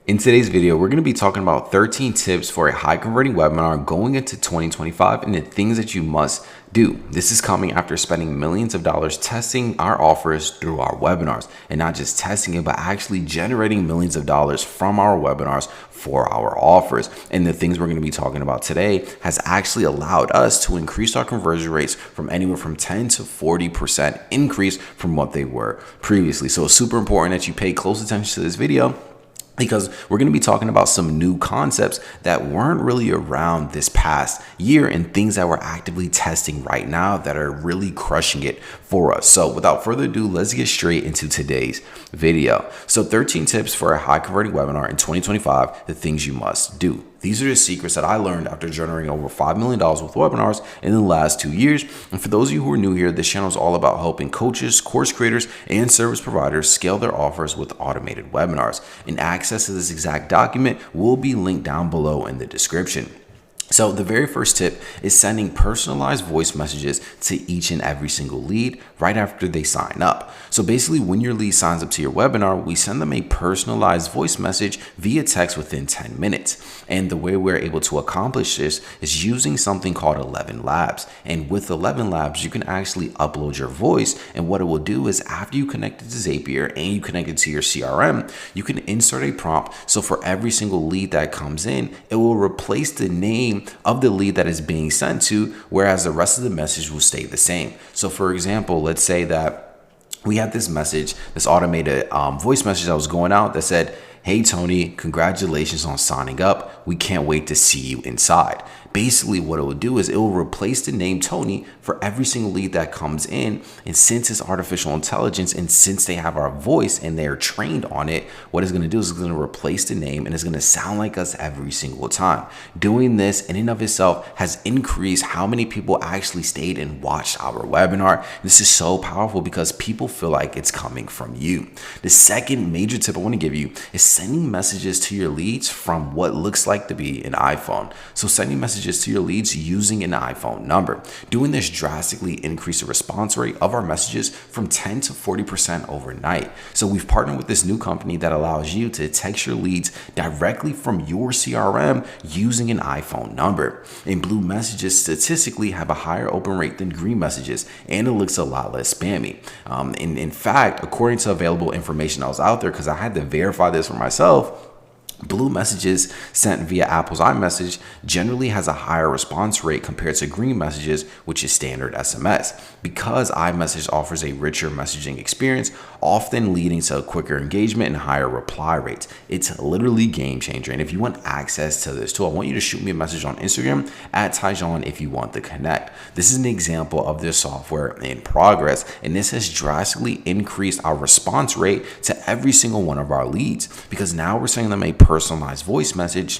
In today's video, we're going to be talking about 13 tips for a high converting webinar going into 2025 and the things that you must do. This is coming after spending millions of dollars testing our offers through our webinars, and not just testing it, but actually generating millions of dollars from our webinars for our offers. And the things we're going to be talking about today has actually allowed us to increase our conversion rates from anywhere from 10 to 40% increase from what they were previously. So it's super important that you pay close attention to this video, because we're going to be talking about some new concepts that weren't really around this past year and things that we're actively testing right now that are really crushing it for us. So without further ado, let's get straight into today's video. So 13 tips for a high converting webinar in 2025, the things you must do. These are the secrets that I learned after generating over $5 million with webinars in the last 2 years. And for those of you who are new here, this channel is all about helping coaches, course creators, and service providers scale their offers with automated webinars. And access to this exact document will be linked down below in the description. So the very first tip is sending personalized voice messages to each and every single lead right after they sign up. So basically, when your lead signs up to your webinar, we send them a personalized voice message via text within 10 minutes. And the way we're able to accomplish this is using something called 11 Labs. And with 11 Labs, you can actually upload your voice. And what it will do is after you connect it to Zapier and you connect it to your CRM, you can insert a prompt. So for every single lead that comes in, it will replace the name of the lead that is being sent to, whereas the rest of the message will stay the same. So for example, let's say that we have this message, this automated voice message that was going out that said, "Hey Tony, congratulations on signing up. We can't wait to see you inside." Basically, what it will do is it will replace the name Tony for every single lead that comes in. And since it's artificial intelligence and since they have our voice and they're trained on it, what it's going to do is it's going to replace the name and it's going to sound like us every single time. Doing this in and of itself has increased how many people actually stayed and watched our webinar. This is so powerful because people feel like it's coming from you. The second major tip I want to give you is sending messages to your leads from what looks like to be an iPhone. So sending messages to your leads using an iPhone number. Doing this drastically increase the response rate of our messages from 10 to 40% overnight. So we've partnered with this new company that allows you to text your leads directly from your CRM using an iPhone number. And blue messages statistically have a higher open rate than green messages, and it looks a lot less spammy. In fact, according to available information that was out there, because I had to verify this for myself, blue messages sent via Apple's iMessage generally has a higher response rate compared to green messages, which is standard SMS, because iMessage offers a richer messaging experience, often leading to a quicker engagement and higher reply rates. It's literally game changer. And if you want access to this tool, I want you to shoot me a message on Instagram at Tyjon if you want to connect. This is an example of this software in progress, and this has drastically increased our response rate to every single one of our leads, because now we're sending them a personalized voice message.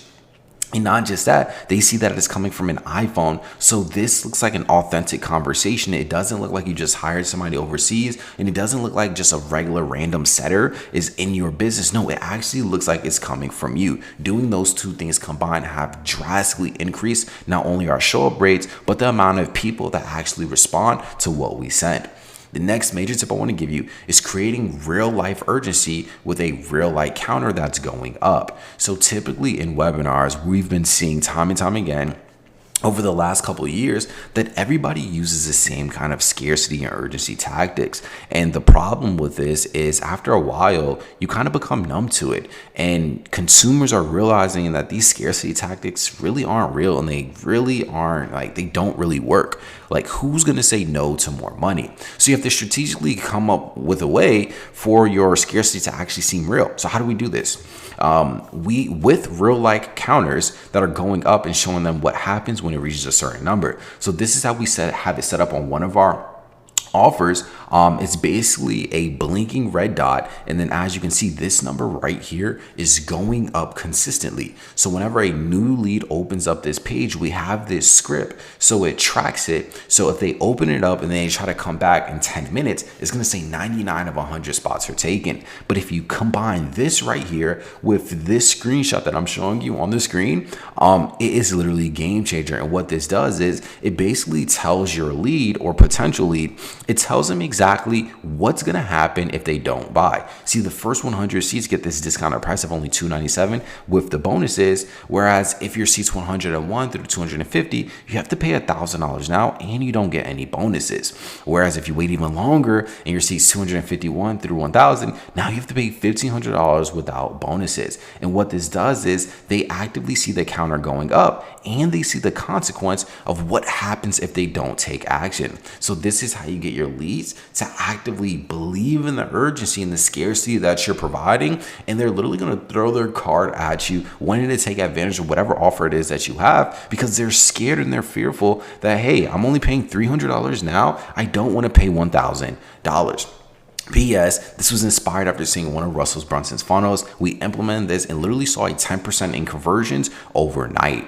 And not just that, they see that it's coming from an iPhone. So this looks like an authentic conversation. It doesn't look like you just hired somebody overseas, and it doesn't look like just a regular random setter is in your business. No, it actually looks like it's coming from you. Doing those two things combined have drastically increased not only our show up rates, but the amount of people that actually respond to what we send. The next major tip I want to give you is creating real life urgency with a real light counter that's going up. So typically in webinars, we've been seeing time and time again over the last couple of years that everybody uses the same kind of scarcity and urgency tactics. And the problem with this is after a while, you kind of become numb to it. And consumers are realizing that these scarcity tactics really aren't real, and they really aren't, like, they don't really work. Like, who's going to say no to more money? So you have to strategically come up with a way for your scarcity to actually seem real. So how do we do this? With real like counters that are going up and showing them what happens when it reaches a certain number. So this is how we have it set up on one of our offers. It's basically a blinking red dot, and then as you can see, this number right here is going up consistently. So whenever a new lead opens up this page, we have this script, so it tracks it. So if they open it up and they try to come back in 10 minutes, it's going to say 99 of 100 spots are taken. But if you combine this right here with this screenshot that I'm showing you on the screen, it is literally a game changer. And what this does is it basically tells your lead or potential lead It tells them exactly what's going to happen if they don't buy. See, the first 100 seats get this discounted price of only $297 with the bonuses, whereas if your seats 101 through 250, you have to pay $1,000 now and you don't get any bonuses. Whereas if you wait even longer and your seats 251 through 1,000, now you have to pay $1,500 without bonuses. And what this does is they actively see the counter going up and they see the consequence of what happens if they don't take action. So this is how you get your leads to actively believe in the urgency and the scarcity that you're providing, and they're literally going to throw their card at you, wanting to take advantage of whatever offer it is that you have, because they're scared and they're fearful that, hey, I'm only paying $300 now, I don't want to pay $1,000. P.S. This was inspired after seeing one of Russell Brunson's funnels. We implemented this and literally saw a 10% in conversions overnight.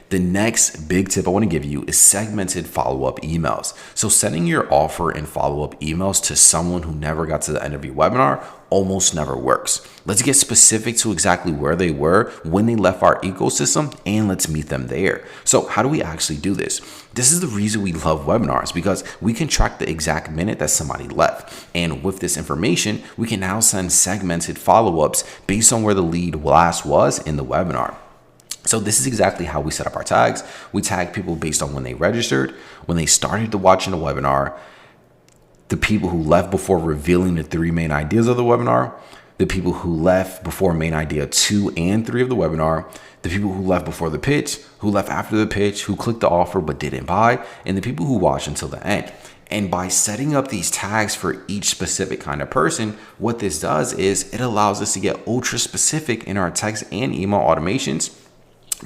The next big tip I want to give you is segmented follow-up emails. So sending your offer and follow-up emails to someone who never got to the end of your webinar almost never works. Let's get specific to exactly where they were when they left our ecosystem, and let's meet them there. So how do we actually do this? This is the reason we love webinars, because we can track the exact minute that somebody left. And with this information, we can now send segmented follow-ups based on where the lead last was in the webinar. So this is exactly how we set up our tags. We tag people based on when they registered, when they started to watch in the webinar, the people who left before revealing the 3 main ideas of the webinar, the people who left before main idea 2 and 3 of the webinar, the people who left before the pitch, who left after the pitch, who clicked the offer but didn't buy, and the people who watched until the end. And by setting up these tags for each specific kind of person, what this does is it allows us to get ultra specific in our text and email automations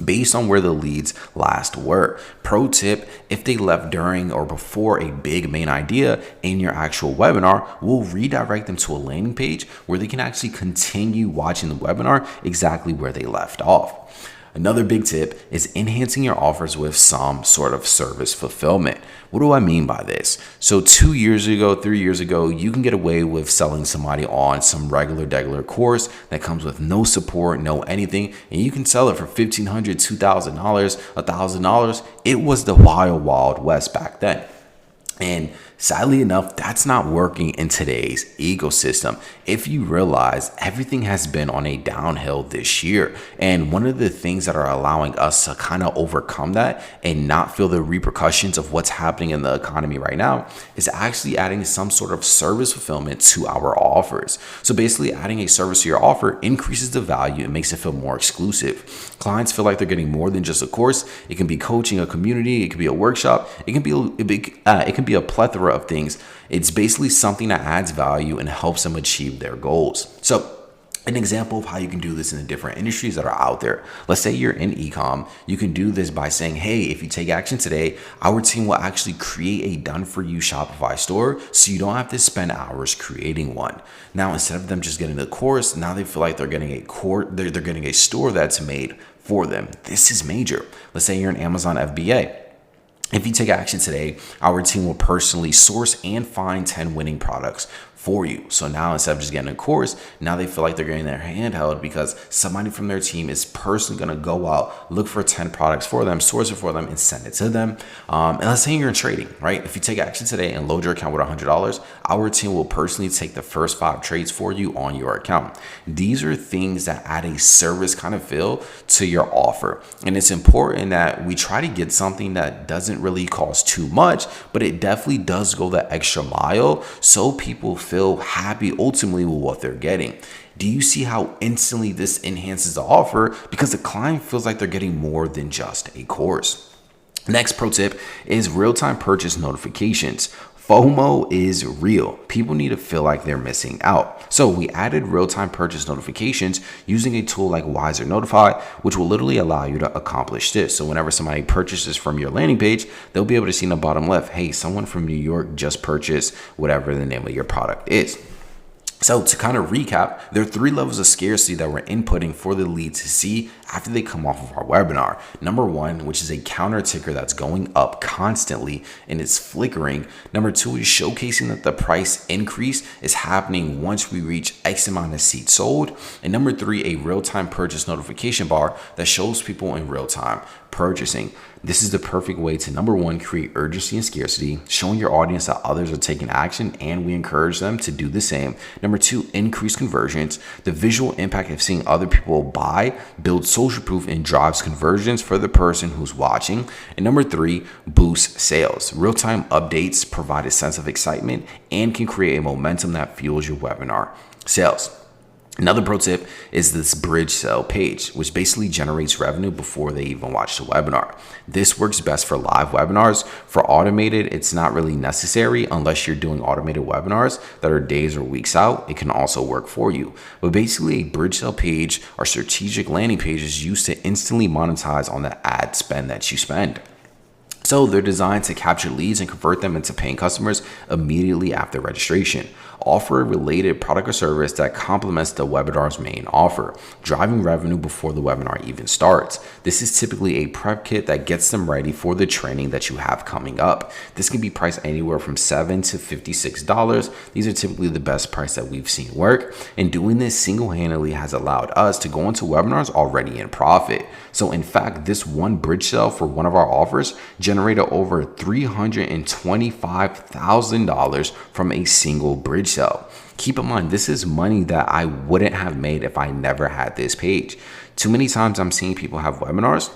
based on where the leads last were. Pro tip, if they left during or before a big main idea in your actual webinar, we'll redirect them to a landing page where they can actually continue watching the webinar exactly where they left off. Another big tip is enhancing your offers with some sort of service fulfillment. What do I mean by this? So 2 years ago, 3 years ago, you can get away with selling somebody on some regular course that comes with no support, no anything, and you can sell it for $1,500, $2,000, $1,000. It was the wild west back then. And sadly enough, that's not working in today's ecosystem. If you realize everything has been on a downhill this year, and one of the things that are allowing us to kind of overcome that and not feel the repercussions of what's happening in the economy right now is actually adding some sort of service fulfillment to our offers. So basically adding a service to your offer increases the value and makes it feel more exclusive. Clients feel like they're getting more than just a course. It can be coaching, a community, it can be a workshop, it can be a plethora of things. It's basically something that adds value and helps them achieve their goals. So an example of how you can do this in the different industries that are out there. Let's say you're in e-com. You can do this by saying, hey, if you take action today, our team will actually create a done-for-you Shopify store so you don't have to spend hours creating one. Now, instead of them just getting the course, now they feel like they're getting they're getting a store that's made for them. This is major. Let's say you're an Amazon FBA. If you take action today, our team will personally source and find 10 winning products for you. So now instead of just getting a course, now they feel like they're getting their hand held because somebody from their team is personally going to go out, look for 10 products for them, source it for them, and send it to them. And let's say you're in trading, right? If you take action today and load your account with $100, our team will personally take the first 5 trades for you on your account. These are things that add a service kind of feel to your offer. And it's important that we try to get something that doesn't really cost too much, but it definitely does go the extra mile so people feel happy ultimately with what they're getting. Do you see how instantly this enhances the offer? Because the client feels like they're getting more than just a course. Next pro tip is real-time purchase notifications. FOMO is real. People need to feel like they're missing out. So we added real-time purchase notifications using a tool like Wiser Notify, which will literally allow you to accomplish this. So whenever somebody purchases from your landing page, they'll be able to see in the bottom left, hey, someone from New York just purchased whatever the name of your product is. So to kind of recap, there are 3 levels of scarcity that we're inputting for the lead to see after they come off of our webinar. Number 1, which is a counter ticker that's going up constantly and it's flickering. Number 2 is showcasing that the price increase is happening once we reach X amount of seats sold. And number 3, a real-time purchase notification bar that shows people in real time purchasing. This is the perfect way to, number 1, create urgency and scarcity, showing your audience that others are taking action and we encourage them to do the same. Number 2, increase conversions. The visual impact of seeing other people buy builds social proof and drives conversions for the person who's watching. And number 3, boost sales. Real-time updates provide a sense of excitement and can create a momentum that fuels your webinar sales. Another pro tip is this bridge sale page, which basically generates revenue before they even watch the webinar. This works best for live webinars. For automated, it's not really necessary unless you're doing automated webinars that are days or weeks out. It can also work for you. But basically, a bridge sale page are strategic landing pages used to instantly monetize on the ad spend that you spend. So they're designed to capture leads and convert them into paying customers immediately after registration. Offer a related product or service that complements the webinar's main offer, driving revenue before the webinar even starts. This is typically a prep kit that gets them ready for the training that you have coming up. This can be priced anywhere from $7 to $56. These are typically the best price that we've seen work. And doing this single-handedly has allowed us to go into webinars already in profit. So in fact, this one bridge sale for one of our offers generated over $325,000 from a single bridge sale. Keep in mind, this is money that I wouldn't have made if I never had this page. Too many times I'm seeing people have webinars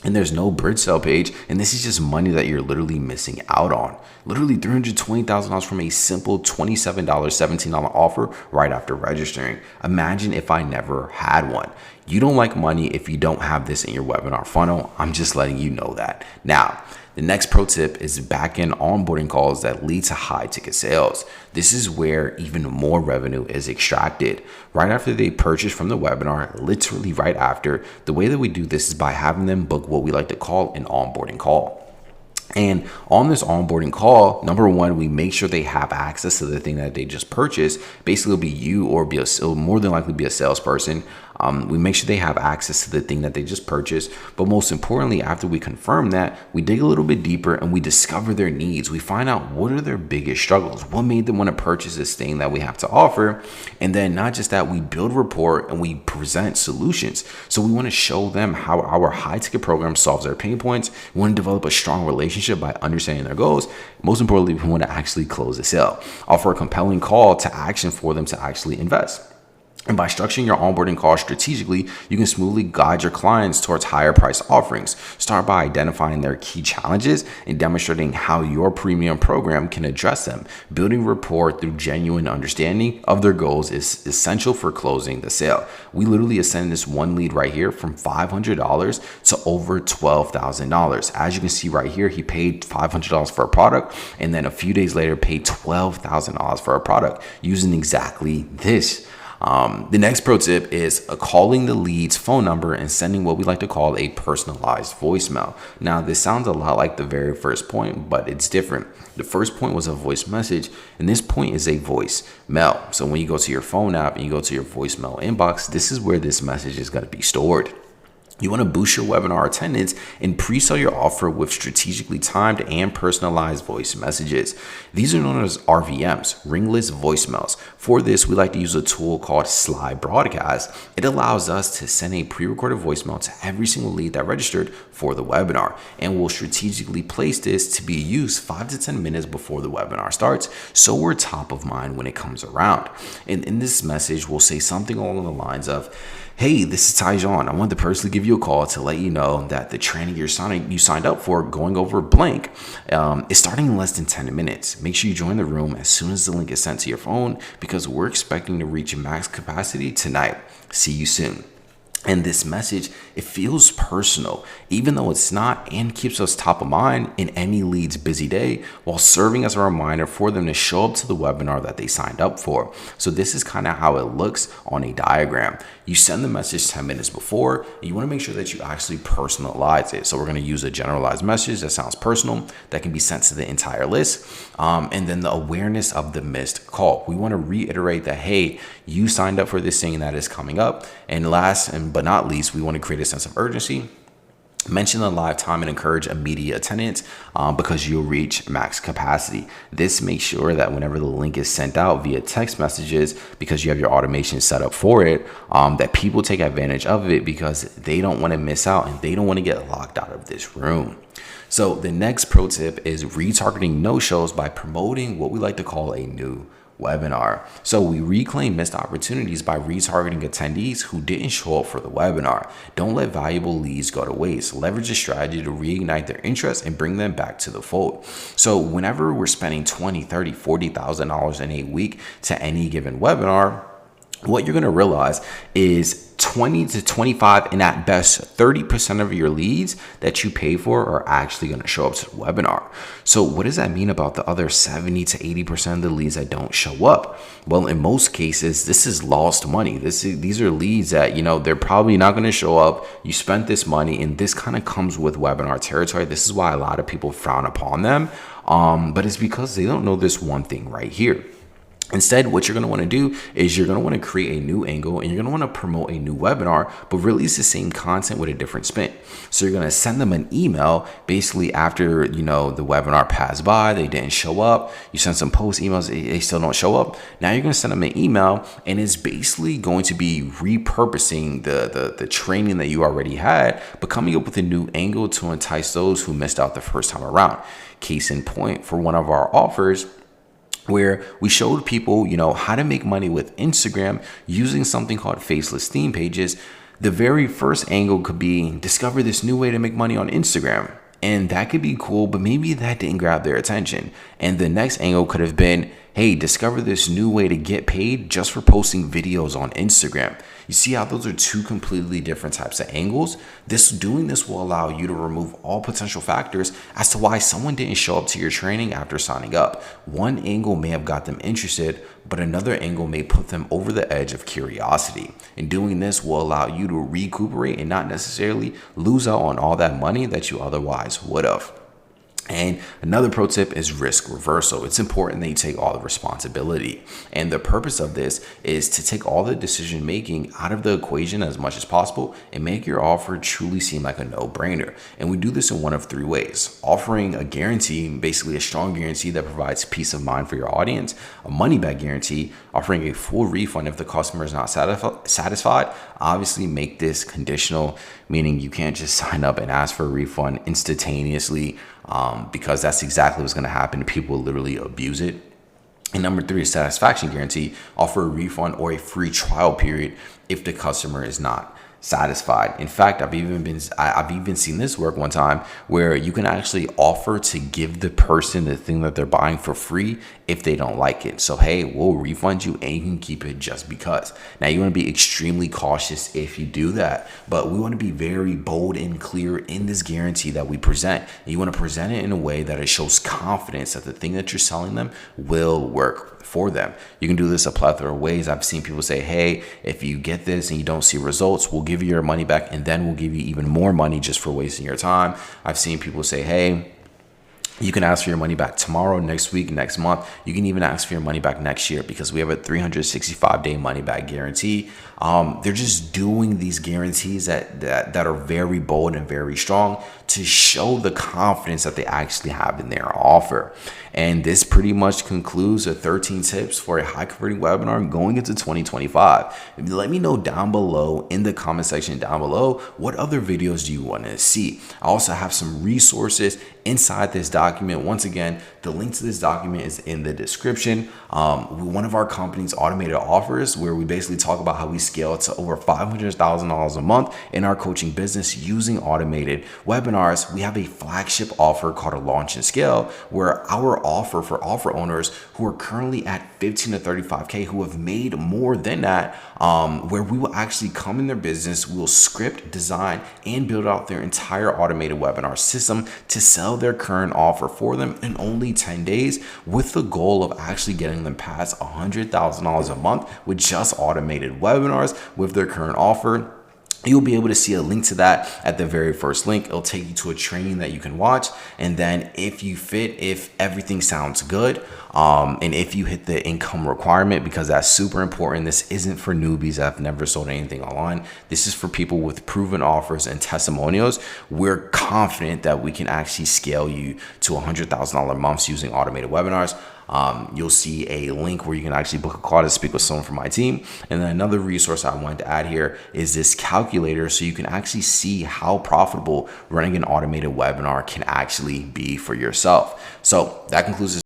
and there's no bridge sale page, and this is just money that you're literally missing out on. Literally $320,000 from a simple $27, $17 offer right after registering. Imagine if I never had one. You don't like money if you don't have this in your webinar funnel. I'm just letting you know that. Now, the next pro tip is back-end onboarding calls that lead to high ticket sales. This is where even more revenue is extracted. Right after they purchase from the webinar, literally right after, the way that we do this is by having them book what we like to call an onboarding call. And on this onboarding call, number 1, we make sure they have access to the thing that they just purchased. Basically, it'll be you or it'll more than likely be a salesperson. We make sure they have access to the thing that they just purchased. But most importantly, after we confirm that, we dig a little bit deeper and we discover their needs. We find out what are their biggest struggles, what made them want to purchase this thing that we have to offer. And then not just that, we build rapport and we present solutions. So we want to show them how our high ticket program solves their pain points. We want to develop a strong relationship by understanding their goals. Most importantly, we want to actually close the sale. Offer a compelling call to action for them to actually invest. And by structuring your onboarding call strategically, you can smoothly guide your clients towards higher price offerings. Start by identifying their key challenges and demonstrating how your premium program can address them. Building rapport through genuine understanding of their goals is essential for closing the sale. We literally ascended this one lead right here from $500 to over $12,000. As you can see right here, he paid $500 for a product and then a few days later paid $12,000 for a product using exactly this. The next pro tip is calling the lead's phone number and sending what we like to call a personalized voicemail. Now, this sounds a lot like the very first point, but it's different. The first point was a voice message, and this point is a voicemail. So when you go to your phone app and you go to your voicemail inbox, this is where this message is going to be stored. You want to boost your webinar attendance and pre-sell your offer with strategically timed and personalized voice messages. These are known as RVMs, ringless voicemails. For this, we like to use a tool called Slide Broadcast. It allows us to send a pre-recorded voicemail to every single lead that registered for the webinar, and we'll strategically place this to be used 5 to 10 minutes before the webinar starts, so we're top of mind when it comes around. And in this message, we'll say something along the lines of, "Hey, this is Tyjon. I wanted to personally give you a call to let you know that the training you signed up for going over blank is starting in less than 10 minutes. Make sure you join the room as soon as the link is sent to your phone because we're expecting to reach max capacity tonight. See you soon." And this message, it feels personal, even though it's not, and keeps us top of mind in any lead's busy day, while serving as a reminder for them to show up to the webinar that they signed up for. So this is kind of how it looks on a diagram. You send the message 10 minutes before, and you want to make sure that you actually personalize it. So we're going to use a generalized message that sounds personal, that can be sent to the entire list. And then the awareness of the missed call. We want to reiterate that, hey, you signed up for this thing that is coming up. And last but not least, we want to create a sense of urgency. Mention the live time and encourage immediate attendance because you'll reach max capacity. This makes sure that whenever the link is sent out via text messages, because you have your automation set up for it, that people take advantage of it because they don't want to miss out and they don't want to get locked out of this room. So the next pro tip is retargeting no-shows by promoting what we like to call a new webinar. So we reclaim missed opportunities by retargeting attendees who didn't show up for the webinar. Don't let valuable leads go to waste. Leverage a strategy to reignite their interest and bring them back to the fold. So whenever we're spending $20, $30, $40,000 in a week to any given webinar, what you're going to realize is 20 to 25 and at best 30% of your leads that you pay for are actually going to show up to the webinar. So what does that mean about the other 70 to 80% of the leads that don't show up? Well, in most cases, this is lost money. These are leads that, they're probably not going to show up. You spent this money, and this kind of comes with webinar territory. This is why a lot of people frown upon them. But it's because they don't know this one thing right here. Instead, what you're going to want to do is you're going to want to create a new angle and you're going to want to promote a new webinar, but release the same content with a different spin. So you're going to send them an email basically after, the webinar passed by, they didn't show up. You send some post emails, they still don't show up. Now you're going to send them an email and it's basically going to be repurposing the training that you already had, but coming up with a new angle to entice those who missed out the first time around. Case in point, for one of our offers, where we showed people, how to make money with Instagram using something called faceless theme pages. The very first angle could be discover this new way to make money on Instagram. And that could be cool, but maybe that didn't grab their attention. And the next angle could have been, hey, discover this new way to get paid just for posting videos on Instagram. You see how those are two completely different types of angles? Doing this will allow you to remove all potential factors as to why someone didn't show up to your training after signing up. One angle may have got them interested, but another angle may put them over the edge of curiosity. And doing this will allow you to recuperate and not necessarily lose out on all that money that you otherwise would have. And another pro tip is risk reversal. It's important that you take all the responsibility. And the purpose of this is to take all the decision making out of the equation as much as possible and make your offer truly seem like a no-brainer. And we do this in one of three ways: offering a guarantee, basically a strong guarantee that provides peace of mind for your audience, a money back guarantee, offering a full refund if the customer is not satisfied. Obviously, make this conditional, meaning you can't just sign up and ask for a refund instantaneously, because that's exactly what's going to happen. People literally abuse it. And number three is satisfaction guarantee. Offer a refund or a free trial period if the customer is not satisfied. In fact, I've even seen this work one time where you can actually offer to give the person the thing that they're buying for free if they don't like it. So, hey, we'll refund you and you can keep it just because. Now, you want to be extremely cautious if you do that, but we want to be very bold and clear in this guarantee that we present. And you want to present it in a way that it shows confidence that the thing that you're selling them will work for them. You can do this a plethora of ways. I've seen people say, hey, if you get this and you don't see results, we'll give you your money back and then we'll give you even more money just for wasting your time. I've seen people say, hey, you can ask for your money back tomorrow, next week, next month. You can even ask for your money back next year because we have a 365-day money back guarantee. They're just doing these guarantees that are very bold and very strong to show the confidence that they actually have in their offer. And this pretty much concludes the 13 tips for a high converting webinar going into 2025. Let me know down below in the comment section down below, what other videos do you want to see? I also have some resources inside this document. Once again, The link to this document is in the description. One of our company's automated offers, where we basically talk about how we scale to over $500,000 a month in our coaching business using automated webinars. We have a flagship offer called a Launch and Scale, where our offer for offer owners who are currently at 15 to 35K, who have made more than that, where we will actually come in their business, we'll script, design, and build out their entire automated webinar system to sell their current offer for them in only 10 days, with the goal of actually getting them past $100,000 a month with just automated webinars with their current offer. You'll be able to see a link to that at the very first link. It'll take you to a training that you can watch. And then if you fit, if everything sounds good, and if you hit the income requirement, because that's super important. This isn't for newbies that have never sold anything online. This is for people with proven offers and testimonials. We're confident that we can actually scale you to $100,000 months using automated webinars. You'll see a link where you can actually book a call to speak with someone from my team. And then another resource I wanted to add here is this calculator, so you can actually see how profitable running an automated webinar can actually be for yourself. So that concludes this